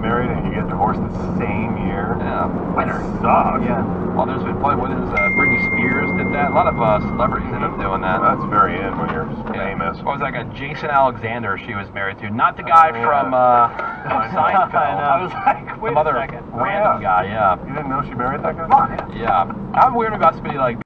married and you get divorced the same year. Yeah. Winner sucks. Yeah. Well, there's been plenty. What is Britney Spears did that? A lot of celebrities end up doing that. That's very in when you're famous. What was that guy? Jason Alexander she was married to. Not the guy from Seinfeld. I was like, wait Some other a second. random guy, yeah. You didn't know she married that guy? Come on, Yeah. I'm weird about somebody like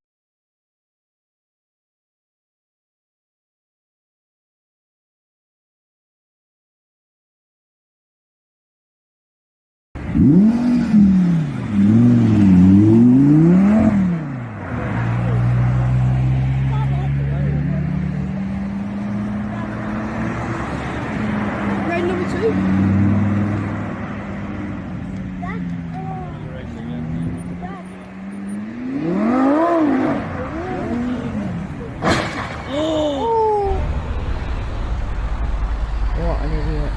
Road number 2. What an idiot.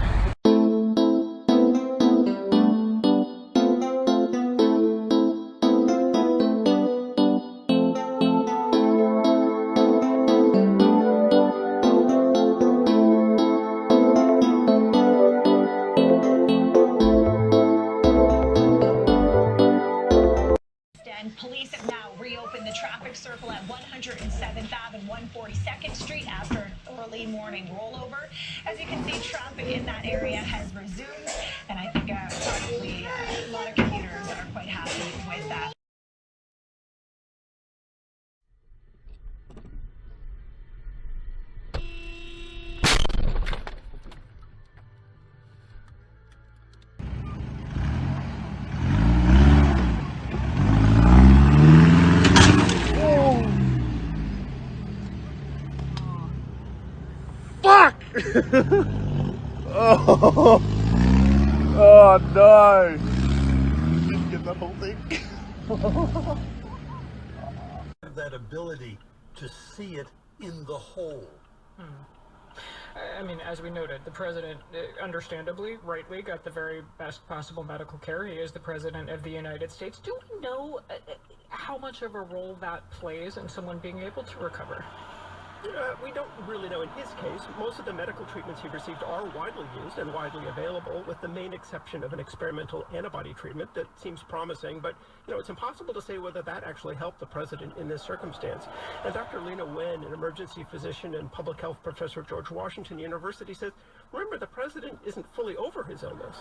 Police have now reopened the traffic circle at 107th Ave and 142nd Street after an early morning rollover. As you can see, traffic in that area has resumed, and I think probably a lot of commuters are quite happy with that. Fuck! Oh. Oh no! You didn't get that whole thing. That ability to see it in the whole. I mean, as we noted, the president, understandably, rightly, got the very best possible medical care. He is the president of the United States. Do we know how much of a role that plays in someone being able to recover? We don't really know in his case. Most of the medical treatments he received are widely used and widely available, with the main exception of an experimental antibody treatment that seems promising, but it's impossible to say whether that actually helped the president in this circumstance. And Dr. Lena Wen, an emergency physician and public health professor at George Washington University, says, remember, the president isn't fully over his illness.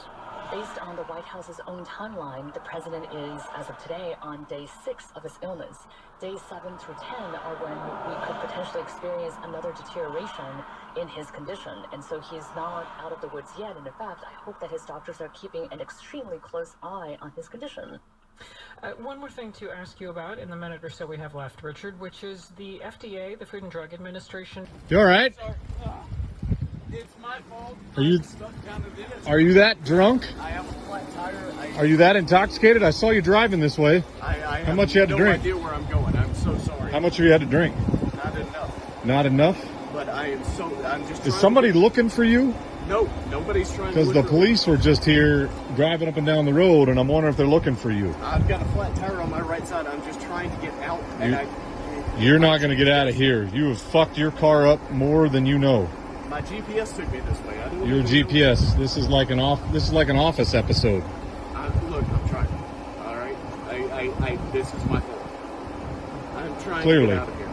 Based on the White House's own timeline, the president is, as of today, on day 6 of his illness. Days 7 through 10 are when we could potentially experience another deterioration in his condition. And so he's not out of the woods yet. And in fact, I hope that his doctors are keeping an extremely close eye on his condition. One more thing to ask you about in the minute or so we have left, Richard, which is the FDA, the Food and Drug Administration. You all right? It's my fault. Are you that drunk? I have a flat tire. Are you that intoxicated? I saw you driving this way. I How much you had to drink? I have no idea where I'm going. I'm so sorry. How much have you had to drink? Not enough. Not enough? But I'm just Is somebody looking for you? No, nobody's trying to Because the police were just here driving up and down the road, and I'm wondering if they're looking for you. I've got a flat tire on my right side. I'm just trying to get out. You're not going to get out of here. You have fucked your car up more than you know. My GPS took me this way. Your GPS. This is like an office episode. Look, I'm trying. All right. This is my fault. I'm trying Clearly. to get out of here.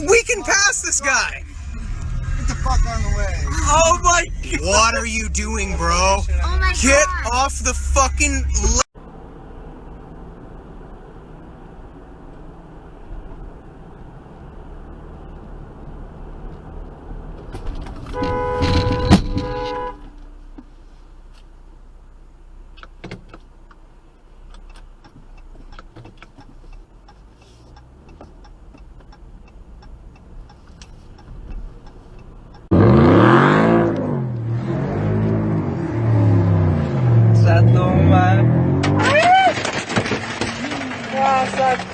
We can pass this guy. Get the fuck on the way. Oh my God. What are you doing, bro? Oh my Get God. off the fucking.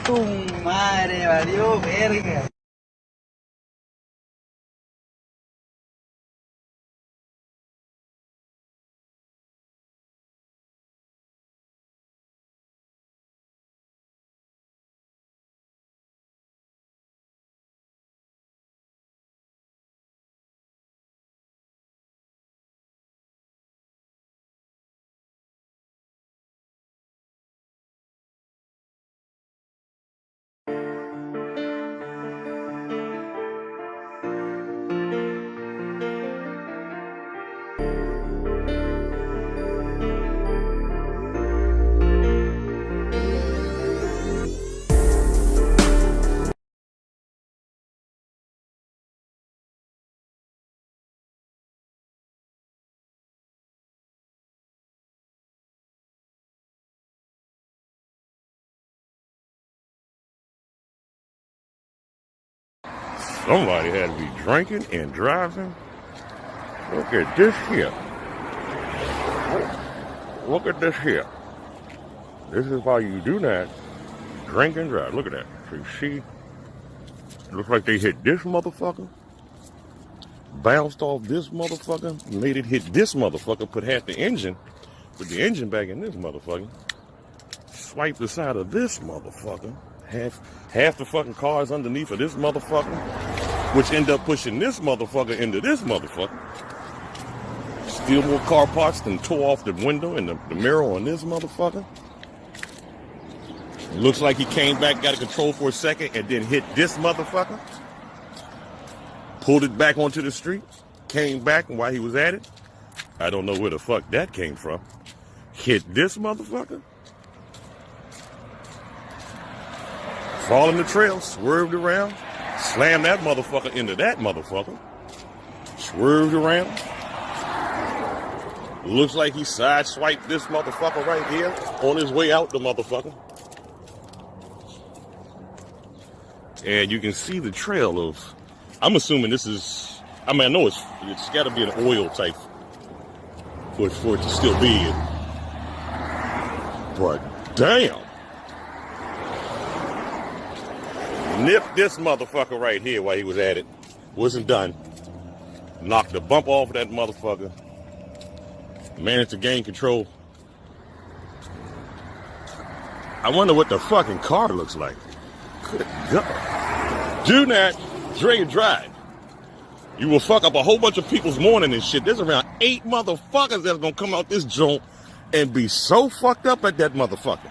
Tu madre, valió verga. Somebody had to be drinking and driving. Look at this here. Look at this here. This is why you do not drink and drive. Look at that. So you see, it looks like they hit this motherfucker, bounced off this motherfucker, made it hit this motherfucker, put the engine back in this motherfucker, swiped the side of this motherfucker, half the fucking cars underneath of this motherfucker, which end up pushing this motherfucker into this motherfucker. Steal more car parts than tore off the window and the mirror on this motherfucker. It looks like he came back, got a control for a second, and then hit this motherfucker. Pulled it back onto the street, came back, and while he was at it, I don't know where the fuck that came from, hit this motherfucker. Following the trail, swerved around, slammed that motherfucker into that motherfucker, swerved around. Looks like he sideswiped this motherfucker right here on his way out the motherfucker. And you can see the trail of, I'm assuming this is, I mean, I know it's got to be an oil type for it to still be in. But damn. Nipped this motherfucker right here while he was at it. Wasn't done. Knocked the bump off of that motherfucker. Managed to gain control. I wonder what the fucking car looks like. Good God. Do not drink and drive. You will fuck up a whole bunch of people's morning and shit. There's around 8 motherfuckers that's gonna come out this joint and be so fucked up at that motherfucker.